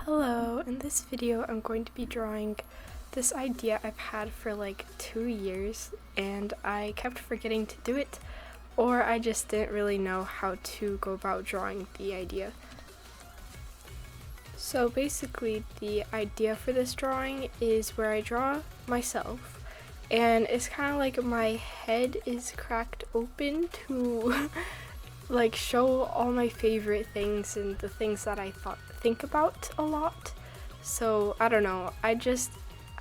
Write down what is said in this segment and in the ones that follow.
Hello, in this video I'm going to be drawing this idea I've had for like 2 years and I kept forgetting to do it, or I just didn't really know how to go about drawing the idea. So basically the idea for this drawing is where I draw myself, and it's kind of like my head is cracked open to like show all my favorite things and the things that I think about a lot. So I don't know, I just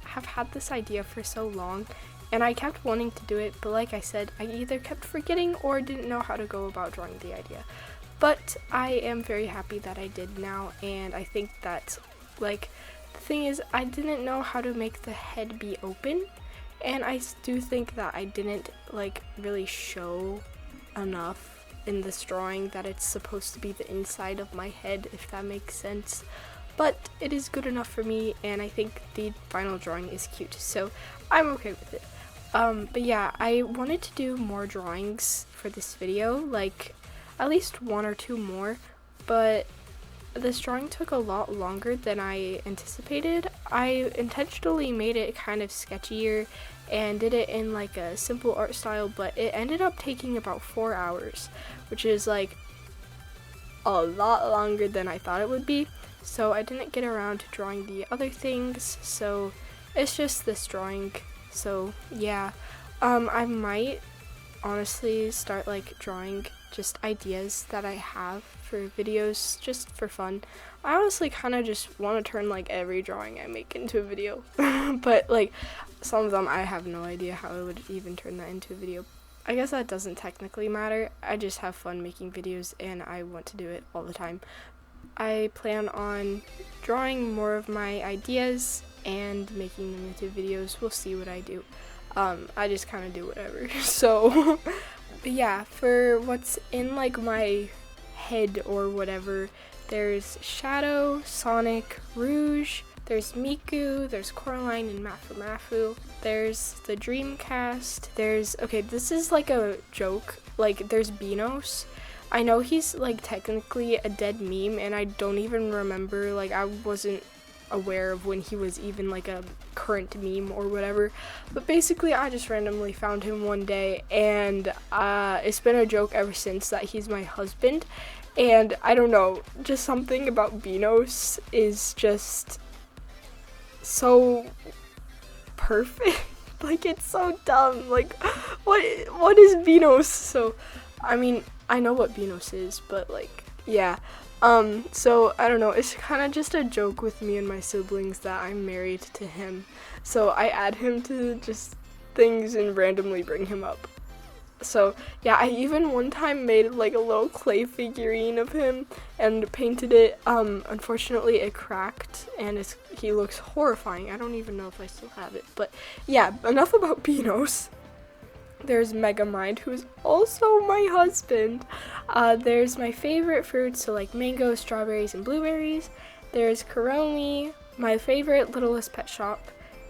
have had this idea for so long and I kept wanting to do it, but like I said, I either kept forgetting or didn't know how to go about drawing the idea. But I am very happy that I did now, and I think that, like, the thing is, I didn't know how to make the head be open, and I do think that I didn't like really show enough in this drawing that it's supposed to be the inside of my head, if that makes sense. But it is good enough for me, and I think the final drawing is cute, so I'm okay with it. But yeah, I wanted to do more drawings for this video, like at least 1 or 2 more, but this drawing took a lot longer than I anticipated. I intentionally made it kind of sketchier and did it in like a simple art style, but it ended up taking about 4 hours, which is like a lot longer than I thought it would be. So I didn't get around to drawing the other things, so it's just this drawing. So yeah, I might honestly start like drawing just ideas that I have for videos just for fun. I honestly kind of just want to turn like every drawing I make into a video. But like some of them I have no idea how I would even turn that into a video. I guess that doesn't technically matter. I just have fun making videos and I want to do it all the time. I plan on drawing more of my ideas and making them into videos. We'll see what I do. I just kind of do whatever. So but yeah, for what's in like my head or whatever, there's Shadow, Sonic, Rouge, there's Miku, there's Coraline and Mafu, there's the Dreamcast, okay, this is like a joke, like there's Beanos. I know he's like technically a dead meme and I don't even remember, like I wasn't aware of when he was even like a current meme or whatever, but basically I just randomly found him one day and it's been a joke ever since that he's my husband. And I don't know, just something about Beanos is just so perfect. Like it's so dumb. Like what is Beanos? So I mean, I know what Beanos is, but like yeah. So I don't know, it's kind of just a joke with me and my siblings that I'm married to him. So I add him to just things and randomly bring him up. So yeah, I even one time made like a little clay figurine of him and painted it. Unfortunately it cracked and he looks horrifying. I don't even know if I still have it, but yeah, enough about Beanos. There's Megamind, who's also my husband. There's my favorite fruits, so like mango, strawberries, and blueberries. There's Kuromi, my favorite Littlest Pet Shop,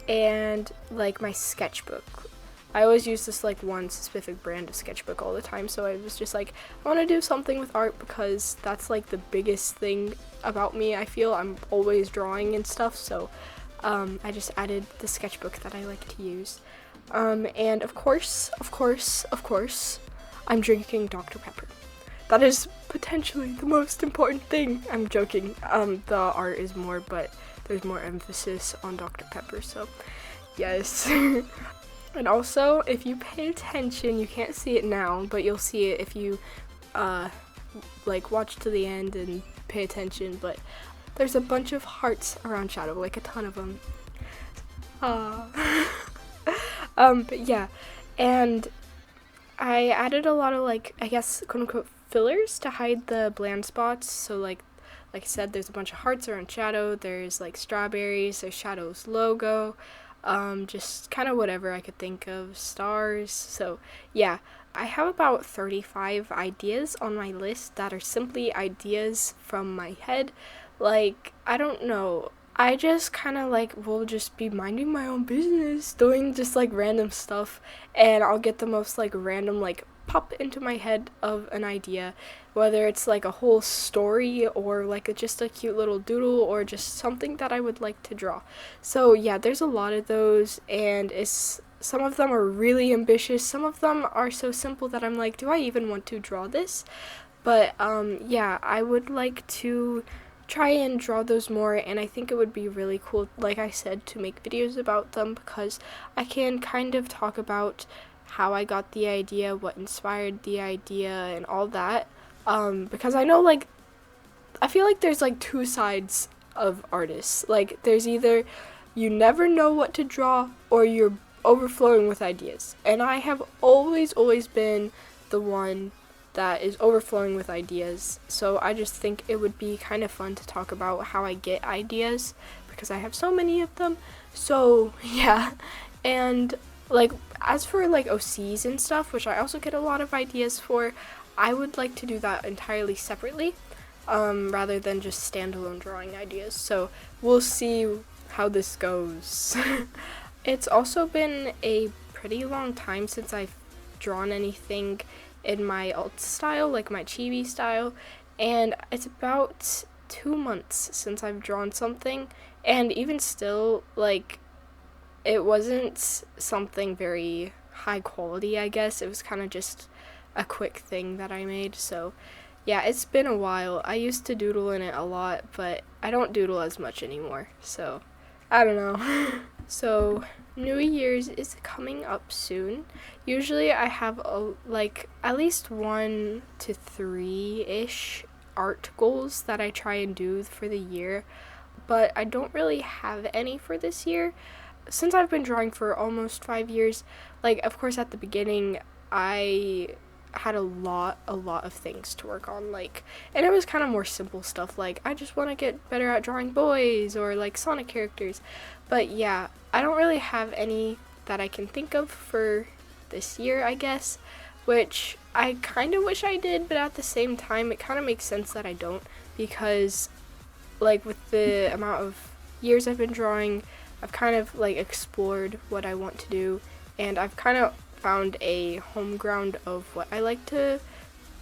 and like my sketchbook. I always use this like one specific brand of sketchbook all the time, so I was just like, I want to do something with art because that's like the biggest thing about me. I feel I'm always drawing and stuff, so I just added the sketchbook that I like to use. And of course, I'm drinking Dr. Pepper. That is potentially the most important thing. I'm joking. The art is more, but there's more emphasis on Dr. Pepper, so yes. And also, if you pay attention, you can't see it now, but you'll see it if you, like, watch to the end and pay attention, but there's a bunch of hearts around Shadow, like a ton of them. But yeah, and I added a lot of like, I guess, quote unquote fillers to hide the bland spots. So like I said, there's a bunch of hearts around Shadow, there's like strawberries, there's Shadow's logo, just kind of whatever I could think of, stars. So yeah, I have about 35 ideas on my list that are simply ideas from my head. Like, I don't know, I just kind of like will just be minding my own business, doing just like random stuff, and I'll get the most like random like pop into my head of an idea, whether it's like a whole story or like just a cute little doodle or just something that I would like to draw. So yeah, there's a lot of those, and some of them are really ambitious, some of them are so simple that I'm like, do I even want to draw this? But yeah, I would like to try and draw those more, and I think it would be really cool, like I said, to make videos about them, because I can kind of talk about how I got the idea, what inspired the idea, and all that, because I know, like, I feel like there's like two sides of artists. Like, there's either you never know what to draw or you're overflowing with ideas, and I have always been the one that is overflowing with ideas. So I just think it would be kind of fun to talk about how I get ideas, because I have so many of them. So yeah, and like as for like OCs and stuff, which I also get a lot of ideas for, I would like to do that entirely separately, rather than just standalone drawing ideas. So we'll see how this goes. It's also been a pretty long time since I've drawn anything in my alt style, like my chibi style, and it's about 2 months since I've drawn something, and even still, like, it wasn't something very high quality, I guess. It was kind of just a quick thing that I made. So yeah, it's been a while. I used to doodle in it a lot, but I don't doodle as much anymore, so I don't know. So New Year's is coming up soon. Usually I have like at least 1 to 3-ish art goals that I try and do for the year, but I don't really have any for this year. Since I've been drawing for almost 5 years, like, of course at the beginning I had a lot of things to work on, like, and it was kind of more simple stuff, like I just want to get better at drawing boys or like Sonic characters. But yeah, I don't really have any that I can think of for this year, I guess, which I kind of wish I did, but at the same time it kind of makes sense that I don't, because like with the amount of years I've been drawing, I've kind of like explored what I want to do, and I've kind of found a home ground of what I like to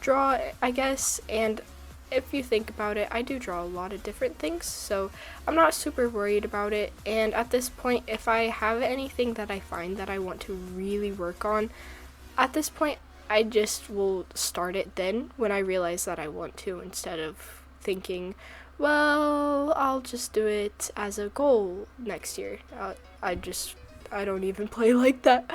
draw, I guess. And if you think about it, I do draw a lot of different things, so I'm not super worried about it. And at this point, if I have anything that I find that I want to really work on, at this point I just will start it then when I realize that I want to, instead of thinking, well, I'll just do it as a goal next year. I don't even play like that.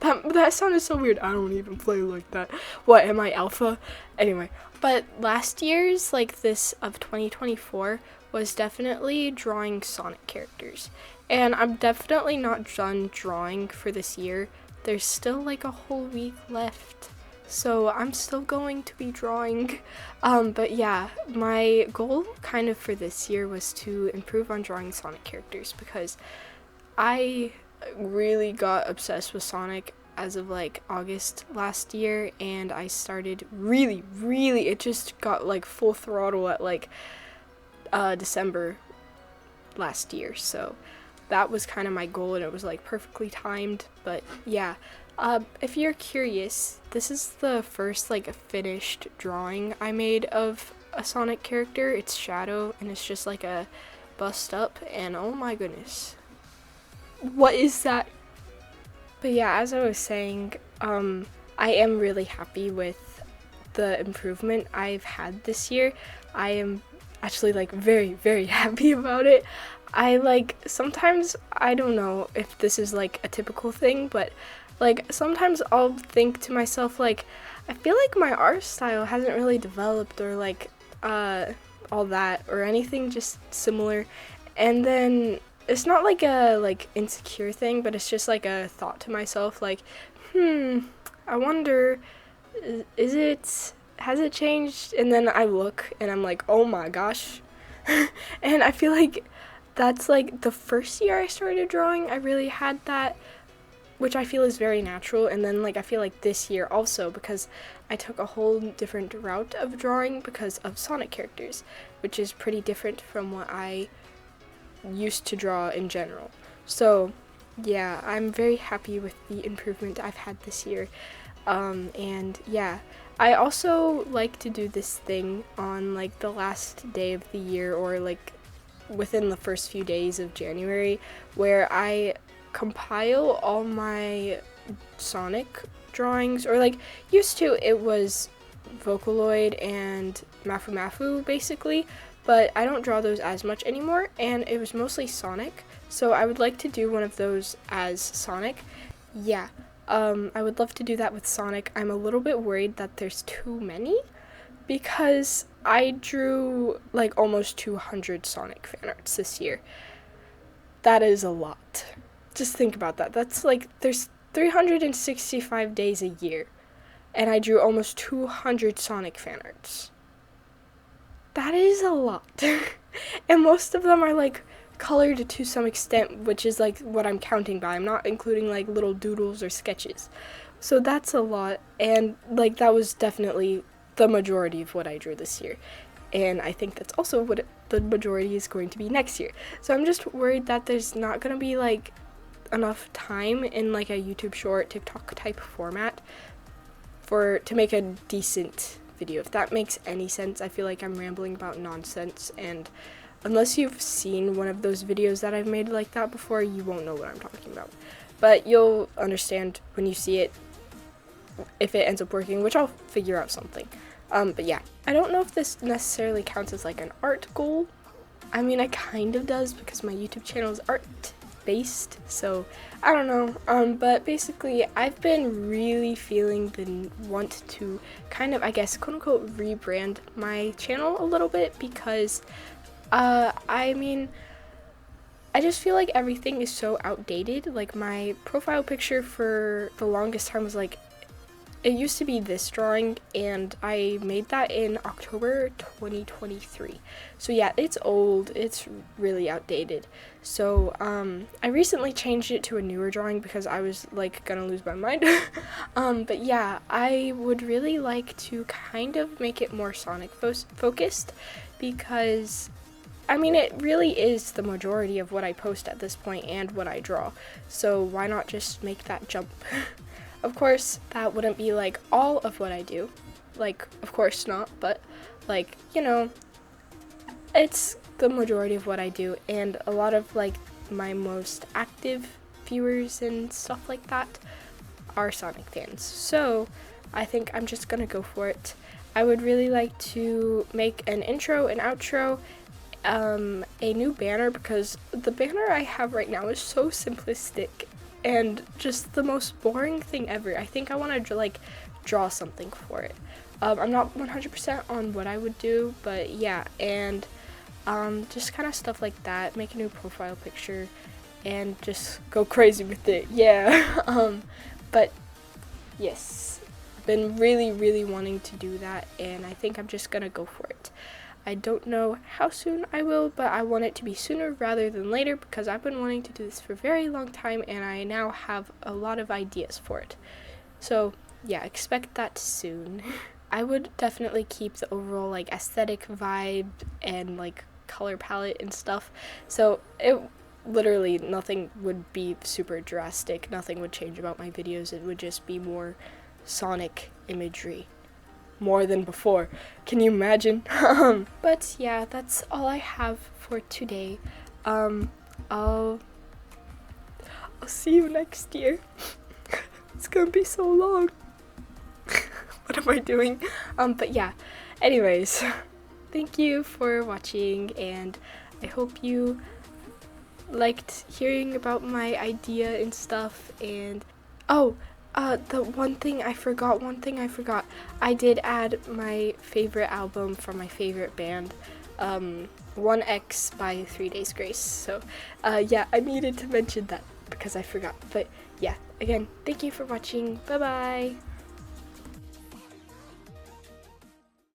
That sounded so weird. I don't even play like that. What, am I alpha? Anyway, but last year's, like this of 2024, was definitely drawing Sonic characters. And I'm definitely not done drawing for this year. There's still like a whole week left, so I'm still going to be drawing. But yeah, my goal kind of for this year was to improve on drawing Sonic characters, because I really got obsessed with Sonic as of like August last year, and I started really, it just got like full throttle at like December last year. So that was kind of my goal, and it was like perfectly timed. But yeah, if you're curious, this is the first like finished drawing I made of a Sonic character. It's Shadow, and it's just like a bust up, and oh my goodness, what is that? But yeah, as I was saying, I am really happy with the improvement I've had this year. I am actually like very, very happy about it. I like, sometimes, I don't know if this is like a typical thing, but like sometimes I'll think to myself, like, I feel like my art style hasn't really developed, or like all that, or anything just similar. And then it's not like a like insecure thing, but it's just like a thought to myself, like, I wonder, has it changed? And then I look and I'm like, oh my gosh. And I feel like that's like the first year I started drawing, I really had that, which I feel is very natural. And then like I feel like this year also, because I took a whole different route of drawing because of Sonic characters, which is pretty different from what I used to draw in general. So yeah, I'm very happy with the improvement I've had this year. And yeah, I also like to do this thing on like the last day of the year, or like within the first few days of January, where I compile all my Sonic drawings, or like used to it was Vocaloid and Mafu Mafu basically, but I don't draw those as much anymore, and it was mostly Sonic, so I would like to do one of those as Sonic. Yeah, I would love to do that with Sonic. I'm a little bit worried that there's too many, because I drew like almost 200 Sonic fan arts this year. That is a lot. Just think about that. That's like, there's 365 days a year, and I drew almost 200 Sonic fan arts. That is a lot. And most of them are like colored to some extent, which is like what I'm counting by. I'm not including like little doodles or sketches. So that's a lot, and like that was definitely the majority of what I drew this year. And I think that's also what the majority is going to be next year. So I'm just worried that there's not going to be like enough time in like a YouTube short, TikTok type format to make a decent video. If that makes any sense. I feel like I'm rambling about nonsense, and unless you've seen one of those videos that I've made like that before, you won't know what I'm talking about. But you'll understand when you see it, if it ends up working, which I'll figure out something. But yeah, I don't know if this necessarily counts as like an art goal. I mean, it kind of does, because my YouTube channel is art based, so I don't know. But basically I've been really feeling the want to kind of, I guess, quote unquote, rebrand my channel a little bit, because I mean, I just feel like everything is so outdated. Like my profile picture for the longest time was like, it used to be this drawing, and I made that in October 2023. So yeah, it's old, it's really outdated. So I recently changed it to a newer drawing because I was like gonna lose my mind. But yeah, I would really like to kind of make it more Sonic focused, because I mean, it really is the majority of what I post at this point and what I draw. So why not just make that jump? Of course, that wouldn't be like all of what I do. Like, of course not, but like, you know, it's the majority of what I do, and a lot of like my most active viewers and stuff like that are Sonic fans. So I think I'm just gonna go for it. I would really like to make an intro and outro, a new banner, because the banner I have right now is so simplistic and just the most boring thing ever. I think I want to like draw something for it. I'm not 100% on what I would do, but yeah, and just kind of stuff like that. Make a new profile picture and just go crazy with it. Yeah. But yes, I've been really wanting to do that, and I think I'm just gonna go for it. I don't know how soon I will, but I want it to be sooner rather than later, because I've been wanting to do this for a very long time, and I now have a lot of ideas for it. So yeah, expect that soon. I would definitely keep the overall like aesthetic vibe and like color palette and stuff. So it literally, nothing would be super drastic. Nothing would change about my videos. It would just be more Sonic imagery. More than before. Can you imagine? But yeah, that's all I have for today. I'll see you next year. It's gonna be so long. What am I doing? But yeah, anyways, thank you for watching, and I hope you liked hearing about my idea and stuff. And one thing I forgot. I did add my favorite album from my favorite band, 1X by 3 Days Grace. So, yeah, I needed to mention that because I forgot. But yeah, again, thank you for watching. Bye-bye.